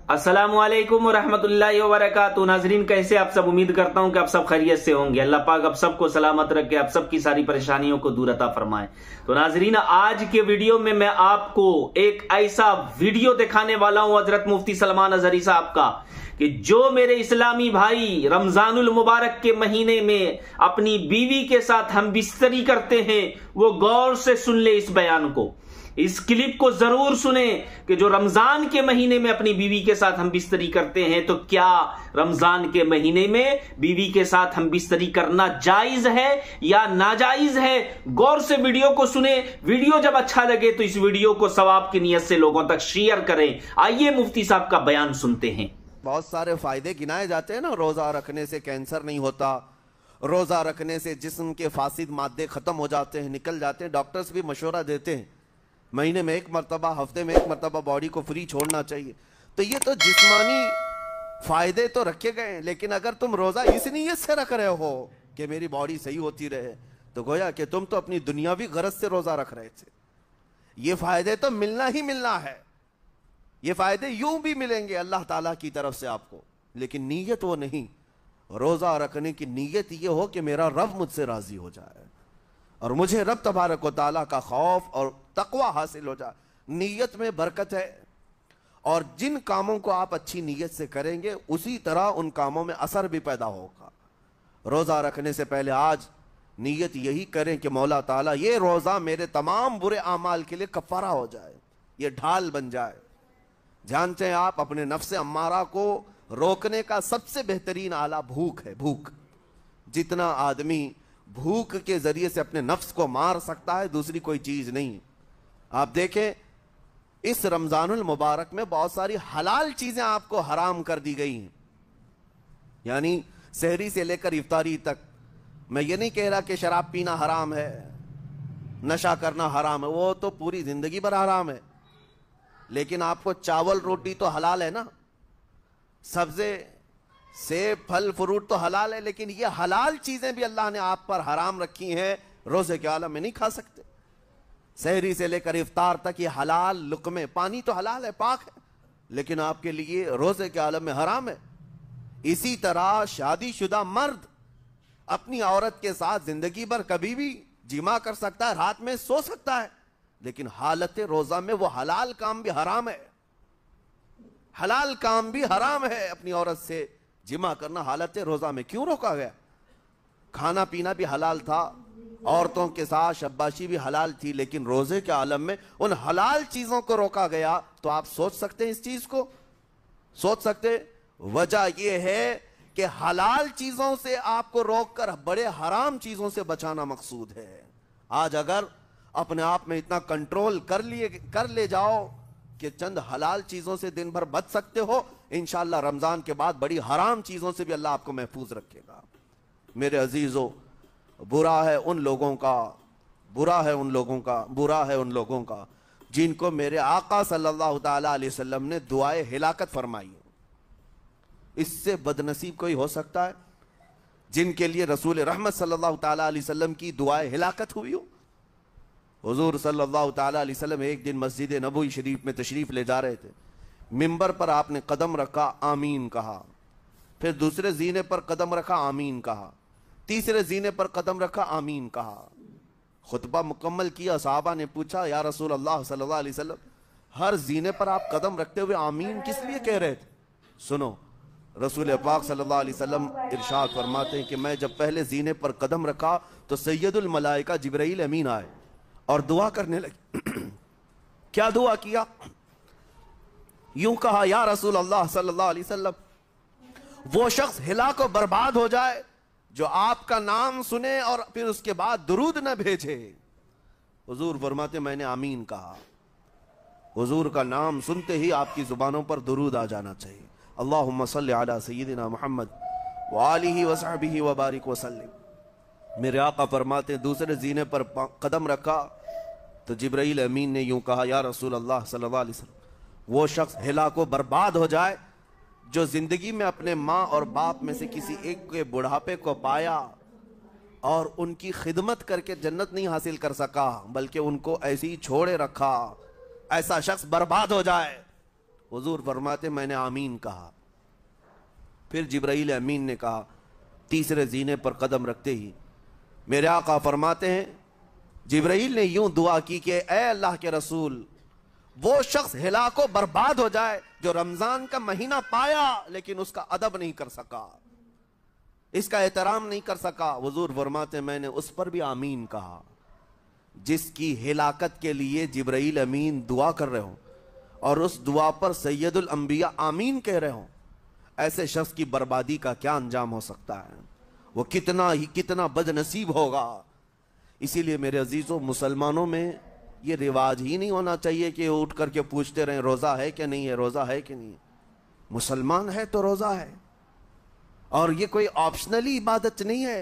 अस्सलामुअलैकुम वरहमतुल्लाहि वबरकातुहू। नाजरीन, कैसे आप सब? उम्मीद करता हूं कि आप सब खैरियत से होंगे। अल्लाह पाक आप सबको सलामत रखे, आप सबकी सारी परेशानियों को दूर अता फरमाए। तो नाजरीन, आज के वीडियो में मैं आपको एक ऐसा वीडियो दिखाने वाला हूं हजरत मुफ्ती सलमान अजहरी साहब का कि जो मेरे इस्लामी भाई रमजानुल मुबारक के महीने में अपनी बीवी के साथ हम बिस्तरी करते हैं, वो गौर से सुन ले इस बयान को, इस क्लिप को जरूर सुने कि जो रमजान के महीने में अपनी बीवी के साथ हम बिस्तरी करते हैं, तो क्या रमजान के महीने में बीवी के साथ हम बिस्तरी करना जायज है या नाजायज है। गौर से वीडियो को सुने। वीडियो जब अच्छा लगे तो इस वीडियो को सवाब की नियत से लोगों तक शेयर करें। आइए मुफ्ती साहब का बयान सुनते हैं। बहुत सारे फायदे गिनाए जाते हैं ना। रोजा रखने से कैंसर नहीं होता, रोजा रखने से जिस्म के फासिद मादे खत्म हो जाते हैं, निकल जाते हैं। डॉक्टर्स भी मशवरा देते हैं महीने में एक मरतबा, हफ्ते में एक मरतबा बॉडी को फ्री छोड़ना चाहिए। तो ये तो जिस्मानी फायदे तो रखे गए हैं, लेकिन अगर तुम रोजा इस नीयत से रख रहे हो कि मेरी बॉडी सही होती रहे, तो गोया कि तुम तो अपनी दुनियावी गरज से रोजा रख रहे थे। ये फायदे तो मिलना ही मिलना है, ये फायदे यूं भी मिलेंगे अल्लाह ताला की तरफ से आपको, लेकिन नीयत वो नहीं। रोजा रखने की नीयत ये हो कि मेरा रब मुझसे राजी हो जाए और मुझे रब तबारक व तआला का खौफ और तकवा हासिल हो जाए। नीयत में बरकत है, और जिन कामों को आप अच्छी नीयत से करेंगे उसी तरह उन कामों में असर भी पैदा होगा। रोजा रखने से पहले आज नीयत यही करें कि मौला ताला ये रोजा मेरे तमाम बुरे आमाल के लिए कफ़ारा हो जाए, ये ढाल बन जाए। जानते हैं आप, अपने नफ्स अम्मारा को रोकने का सबसे बेहतरीन आला भूख है। भूख, जितना आदमी भूख के जरिए से अपने नफ्स को मार सकता है, दूसरी कोई चीज नहीं। आप देखें, इस रमजानुल मुबारक में बहुत सारी हलाल चीजें आपको हराम कर दी गई हैं, यानी सहरी से लेकर इफ्तारी तक। मैं ये नहीं कह रहा कि शराब पीना हराम है, नशा करना हराम है, वो तो पूरी जिंदगी भर हराम है। लेकिन आपको चावल रोटी तो हलाल है ना, सब्जे सेब फल फ्रूट तो हलाल है, लेकिन ये हलाल चीजें भी अल्लाह ने आप पर हराम रखी हैं। रोजे के आलम में नहीं खा सकते। सहरी से लेकर इफ्तार तक ये हलाल लुक़मे, पानी तो हलाल है, पाक है, लेकिन आपके लिए रोजे के आलम में हराम है। इसी तरह शादीशुदा मर्द अपनी औरत के साथ जिंदगी भर कभी भी जिमा कर सकता है, रात में सो सकता है, लेकिन हालत रोजा में वो हलाल काम भी हराम है। हलाल काम भी हराम है, अपनी औरत से जिमा करना हालत रोजा में क्यों रोका गया? खाना पीना भी हलाल था, औरतों के साथ शब्बाशी भी हलाल थी, लेकिन रोजे के आलम में उन हलाल चीजों को रोका गया। तो आप सोच सकते हैं, इस चीज को सोच सकते। वजह यह है कि हलाल चीजों से आपको रोककर बड़े हराम चीजों से बचाना मकसूद है। आज अगर अपने आप में इतना कंट्रोल कर ले जाओ कि चंद हलाल चीजों से दिन भर बच सकते हो, इंशाअल्लाह रमजान के बाद बड़ी हराम चीजों से भी अल्लाह आपको महफूज रखेगा। मेरे अजीजों, बुरा है उन लोगों का जिनको मेरे आका सल्लल्लाहु ताला अलैहि वसल्लम ने दुआए हिलाकत फरमाई। इससे बदनसीब कोई हो सकता है जिनके लिए रसूल रहमत सल्लल्लाहु ताला अलैहि वसल्लम की दुआए हिलाकत हुई हो। हुजूर सल्लल्लाहु ताला अलैहि वसल्लम एक दिन मस्जिद नबवी शरीफ में तशरीफ ले जा रहे थे। मिंबर पर आपने कदम रखा, आमीन कहा, फिर दूसरे जीने पर कदम रखा, आमीन कहा, तीसरे जीने पर कदम रखा, आमीन कहा। खुतबा मुकम्मल किया। सहाबा ने पूछा, या रसूल अल्लाह सल्लल्लाहु अलैहि वसल्लम, हर जीने पर आप कदम रखते हुए आमीन किस लिए कह रहे थे? सुनो, रसूल पाक सल्लल्लाहु अलैहि वसल्लम इरशाद फरमाते हैं कि मैं जब पहले जीने पर कदम रखा तो सैयदुल मलाइका जिब्राइल अमीन आए और दुआ करने लगे। क्या दुआ किया? यूं कहा, या रसूल अल्लाह सल्लल्लाहु अलैहि वसल्लम, वो शख्स हिला को बर्बाद हो जाए जो आपका नाम सुने और फिर उसके बाद दुरूद न भेजे। हुजूर फरमाते, मैंने आमीन कहा। हुजूर का नाम सुनते ही आपकी जुबानों पर दुरूद आ जाना चाहिए। अल्लाहुम्मा सल्ली अला सय्यिदिना मुहम्मद व आलिहि व सहबिहि व बारिक व सल्लिम। मेरे आका फरमाते, दूसरे जीने पर कदम रखा तो जिब्राइल अमीन ने यूं कहा, या रसूल अल्लाह सल्लल्लाहु अलैहि वसल्लम, वो शख्स हिला को बर्बाद हो जाए जो जिंदगी में अपने माँ और बाप में से किसी एक के बुढ़ापे को पाया और उनकी खिदमत करके जन्नत नहीं हासिल कर सका, बल्कि उनको ऐसे ही छोड़े रखा। ऐसा शख्स बर्बाद हो जाए। हुजूर फरमाते मैंने आमीन कहा। फिर जिब्राइल अमीन ने कहा। तीसरे जीने पर कदम रखते ही मेरे आका फरमाते हैं जिब्राइल ने यूं दुआ की कि ए अल्लाह के रसूल, वो शख्स हिलाको बर्बाद हो जाए जो रमजान का महीना पाया लेकिन उसका अदब नहीं कर सका, इसका एहतराम नहीं कर सका। हुजूर फरमाते मैंने उस पर भी आमीन कहा। जिसकी हिलाकत के लिए जिब्राइल अमीन दुआ कर रहे हो और उस दुआ पर सैयदुल अंबिया आमीन कह रहे हो, ऐसे शख्स की बर्बादी का क्या अंजाम हो सकता है? वो कितना बदनसीब होगा। इसीलिए मेरे अजीजों, मुसलमानों में ये रिवाज ही नहीं होना चाहिए कि उठ करके पूछते रहें रोजा है कि नहीं है, रोजा है कि नहीं है। मुसलमान है तो रोजा है, और ये कोई ऑप्शनली इबादत नहीं है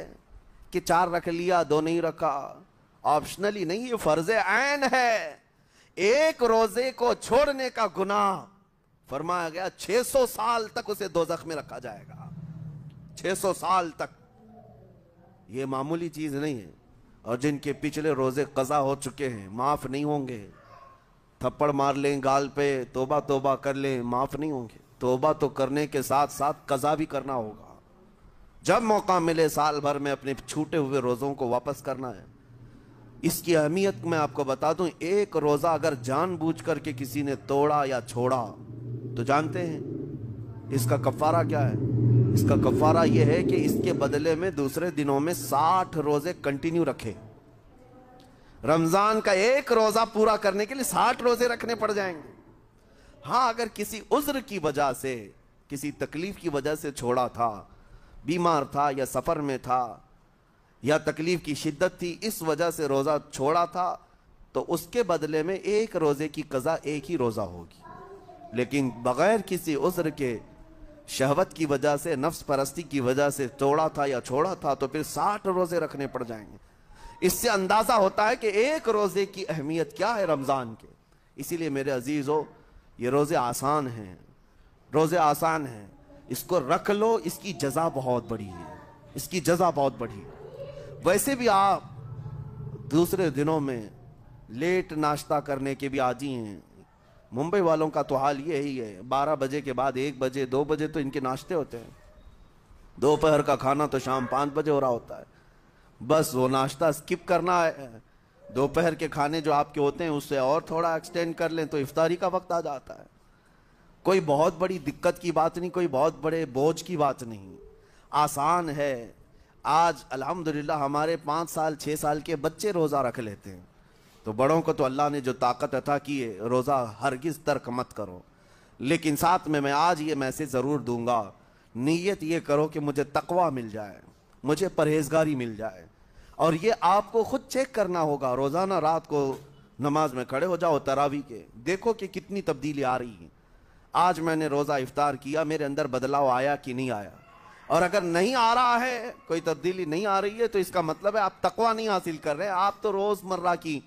कि 4 रख लिया 2 नहीं रखा। ऑप्शनली नहीं, ये फर्ज ऐन है। एक रोजे को छोड़ने का गुनाह फरमाया गया 600 साल तक उसे दोज़ख में रखा जाएगा। 600 साल तक, ये मामूली चीज नहीं है। और जिनके पिछले रोजे कज़ा हो चुके हैं माफ नहीं होंगे। थप्पड़ मार लें गाल पे, तौबा तौबा कर लें, माफ नहीं होंगे। तौबा तो करने के साथ साथ कज़ा भी करना होगा। जब मौका मिले साल भर में अपने छूटे हुए रोजों को वापस करना है। इसकी अहमियत मैं आपको बता दूं, एक रोजा अगर जानबूझ करके किसी ने तोड़ा या छोड़ा तो जानते हैं इसका कफारा क्या है? इसका कफारा यह है कि इसके बदले में दूसरे दिनों में 60 रोजे कंटिन्यू रखे। रमजान का एक रोजा पूरा करने के लिए 60 रोजे रखने पड़ जाएंगे। हाँ, अगर किसी उज्र की वजह से, किसी तकलीफ की वजह से छोड़ा था, बीमार था या सफर में था या तकलीफ की शिद्दत थी, इस वजह से रोजा छोड़ा था, तो उसके बदले में एक रोजे की कज़ा एक ही रोजा होगी। लेकिन बगैर किसी उज्र के, शहवत की वजह से, नफ्स परस्ती की वजह से तोड़ा था या छोड़ा था तो फिर 60 रोजे रखने पड़ जाएंगे। इससे अंदाजा होता है कि एक रोजे की अहमियत क्या है रमजान के। इसीलिए मेरे अजीजों, ये रोजे आसान हैं, रोजे आसान हैं, इसको रख लो, इसकी जजा बहुत बड़ी है, इसकी जजा बहुत बड़ी है। वैसे भी आप दूसरे दिनों में लेट नाश्ता करने के भी आदी हैं। मुंबई वालों का तो हाल ये ही है, 12 बजे के बाद 1 बजे 2 बजे तो इनके नाश्ते होते हैं। दोपहर का खाना तो शाम 5 बजे हो रहा होता है। बस वो नाश्ता स्किप करना है। दोपहर के खाने जो आपके होते हैं उससे और थोड़ा एक्सटेंड कर लें तो इफ्तारी का वक्त आ जाता है। कोई बहुत बड़ी दिक्कत की बात नहीं, कोई बहुत बड़े बोझ की बात नहीं, आसान है। आज अल्हम्दुलिल्लाह हमारे 5 साल 6 साल के बच्चे रोज़ा रख लेते हैं, तो बड़ों को तो अल्लाह ने जो ताकत अता की है, रोज़ा हरगिज़ तर्क मत करो। लेकिन साथ में मैं आज ये मैसेज ज़रूर दूंगा, नीयत ये करो कि मुझे तकवा मिल जाए, मुझे परहेजगारी मिल जाए। और ये आपको खुद चेक करना होगा। रोज़ाना रात को नमाज में खड़े हो जाओ तरावी के, देखो कि कितनी तब्दीली आ रही है। आज मैंने रोज़ा इफ्तार किया, मेरे अंदर बदलाव आया कि नहीं आया? और अगर नहीं आ रहा है, कोई तब्दीली नहीं आ रही है, तो इसका मतलब है आप तकवा नहीं हासिल कर रहे, आप तो रोज़मर्रा की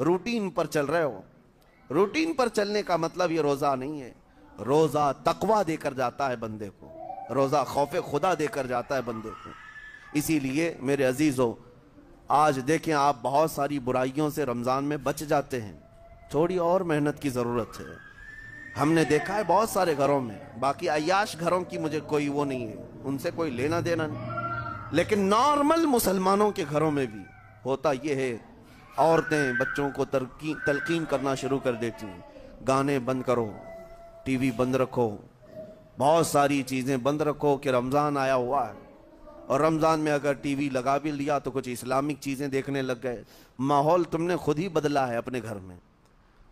रूटीन पर चल रहे हो। रूटीन पर चलने का मतलब ये रोज़ा नहीं है। रोज़ा तकवा देकर जाता है बंदे को, रोज़ा खौफ खुदा देकर जाता है बंदे को। इसीलिए मेरे अजीज़ों, आज देखें आप बहुत सारी बुराइयों से रमज़ान में बच जाते हैं, थोड़ी और मेहनत की ज़रूरत है। हमने देखा है बहुत सारे घरों में, बाकी अय्याश घरों की मुझे कोई वो नहीं है, उनसे कोई लेना देना नहीं, लेकिन नॉर्मल मुसलमानों के घरों में भी होता ये है, औरतें बच्चों को तलकीन करना शुरू कर देती हैं, गाने बंद करो, टीवी बंद रखो, बहुत सारी चीज़ें बंद रखो कि रमज़ान आया हुआ है। और रमज़ान में अगर टीवी लगा भी लिया तो कुछ इस्लामिक चीज़ें देखने लग गए। माहौल तुमने खुद ही बदला है अपने घर में,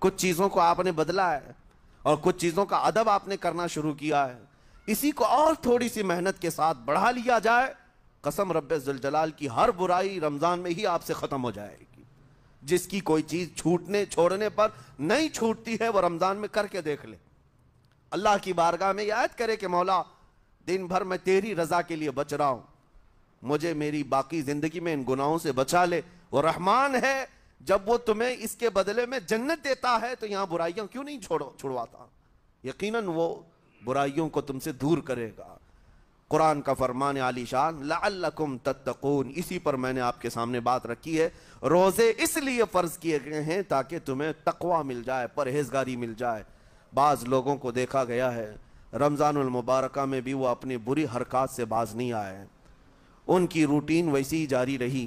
कुछ चीज़ों को आपने बदला है और कुछ चीज़ों का अदब आपने करना शुरू किया है। इसी को और थोड़ी सी मेहनत के साथ बढ़ा लिया जाए, कसम रब्बे ज़ुल जलाल की हर बुराई रमज़ान में ही आपसे ख़त्म हो जाएगी। जिसकी कोई चीज़ छोड़ने पर नहीं छूटती है वो रमज़ान में करके देख ले। अल्लाह की बारगाह में याद करे कि मौला दिन भर मैं तेरी रज़ा के लिए बच रहा हूँ, मुझे मेरी बाकी ज़िंदगी में इन गुनाहों से बचा ले। वो रहमान है, जब वो तुम्हें इसके बदले में जन्नत देता है तो यहाँ बुराइयां क्यों नहीं छुड़वाता? यकीनन वो बुराइयों को तुमसे दूर करेगा। कुरान का फरमान आलीशान, लअल्लकुम तत्तकून, इसी पर मैंने आपके सामने बात रखी है। रोजे इसलिए फर्ज किए गए हैं ताकि तुम्हें तकवा मिल जाए, परहेजगारी मिल जाए। बाज़ लोगों को देखा गया है रमज़ानुल मुबारका में भी वो अपनी बुरी हरकत से बाज नहीं आए, उनकी रूटीन वैसी ही जारी रही,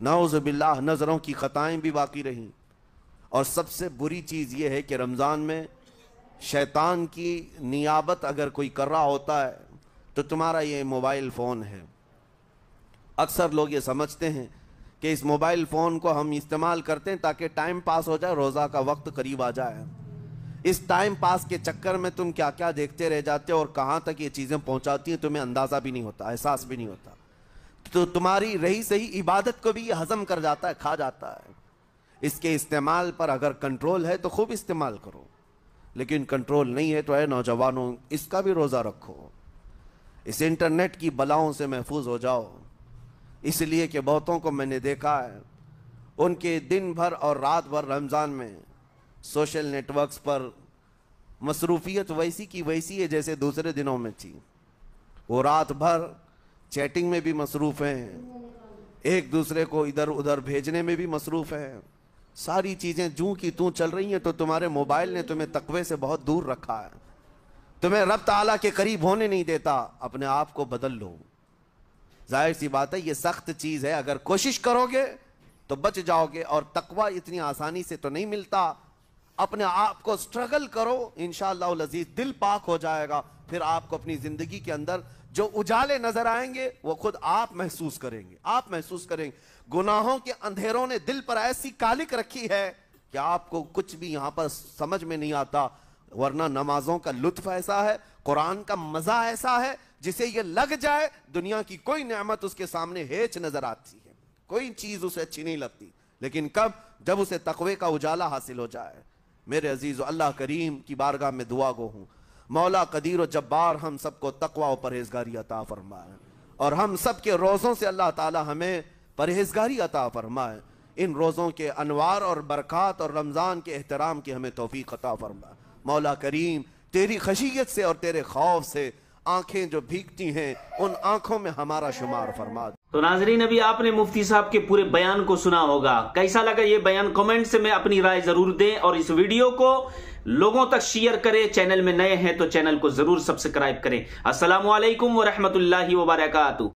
नाउज़ बिल्लाह नज़रों की ख़ताएँ भी बाकी रहीं। और सबसे बुरी चीज़ ये है कि रमज़ान में शैतान की नियाबत अगर कोई कर रहा होता है तो तुम्हारा ये मोबाइल फ़ोन है। अक्सर लोग ये समझते हैं कि इस मोबाइल फ़ोन को हम इस्तेमाल करते हैं ताकि टाइम पास हो जाए, रोज़ा का वक्त करीब आ जाए। इस टाइम पास के चक्कर में तुम क्या क्या देखते रह जाते हो और कहाँ तक ये चीज़ें पहुँचाती हैं तुम्हें अंदाज़ा भी नहीं होता, एहसास भी नहीं होता। तो तुम्हारी रही सही इबादत को भी ये हज़म कर जाता है, खा जाता है। इसके इस्तेमाल पर अगर कंट्रोल है तो खूब इस्तेमाल करो, लेकिन कंट्रोल नहीं है तो ऐ नौजवानों इसका भी रोज़ा रखो। इस इंटरनेट की बलाओं से महफूज हो जाओ, इसलिए कि बहुतों को मैंने देखा है उनके दिन भर और रात भर रमज़ान में सोशल नेटवर्क्स पर मसरूफियत वैसी की वैसी है जैसे दूसरे दिनों में थी। वो रात भर चैटिंग में भी मसरूफ़ हैं, एक दूसरे को इधर उधर भेजने में भी मसरूफ़ हैं। सारी चीज़ें जूं की तूं चल रही हैं। तो तुम्हारे मोबाइल ने तुम्हें तकवे से बहुत दूर रखा है, तुम्हें रब ताला के करीब होने नहीं देता। अपने आप को बदल लो। जाहिर सी बात है ये सख्त चीज़ है, अगर कोशिश करोगे तो बच जाओगे। और तकवा इतनी आसानी से तो नहीं मिलता, अपने आप को स्ट्रगल करो, इंशाअल्लाह अज़ीज़ दिल पाक हो जाएगा। फिर आपको अपनी ज़िंदगी के अंदर जो उजाले नजर आएंगे वो खुद आप महसूस करेंगे, आप महसूस करेंगे। गुनाहों के अंधेरों ने दिल पर ऐसी कालिक रखी है कि आपको कुछ भी यहाँ पर समझ में नहीं आता। वरना नमाजों का लुत्फ ऐसा है, कुरान का मजा ऐसा है, जिसे ये लग जाए दुनिया की कोई नेमत उसके सामने हेच नजर आती है, कोई चीज उसे अच्छी नहीं लगती। लेकिन कब? जब उसे तकवे का उजाला हासिल हो जाए। मेरे अजीज, अल्लाह करीम की बारगाह में दुआ गो हूँ, मौला कदीर व जब्बार हम सबको तकवा और परहेजगारी अता फरमाए, और हम सब के रोज़ों से अल्लाह ताला हमें परहेजगारी अता फरमाए। इन रोज़ों के अनवार और बरक़ात और रमज़ान के एहतराम की हमें तौफीक अता फरमाए। मौला करीम तेरी खशियत से और तेरे खौफ से आंखें जो भीगती हैं उन आंखों में हमारा शुमार फरमा। तो नाजरीन, अभी आपने मुफ्ती साहब के पूरे बयान को सुना होगा। कैसा लगा ये बयान? कमेंट से में अपनी राय जरूर दें और इस वीडियो को लोगों तक शेयर करें। चैनल में नए हैं तो चैनल को जरूर सब्सक्राइब करें। अस्सलामु अलैकुम व रहमतुल्लाहि व बरकातुहू।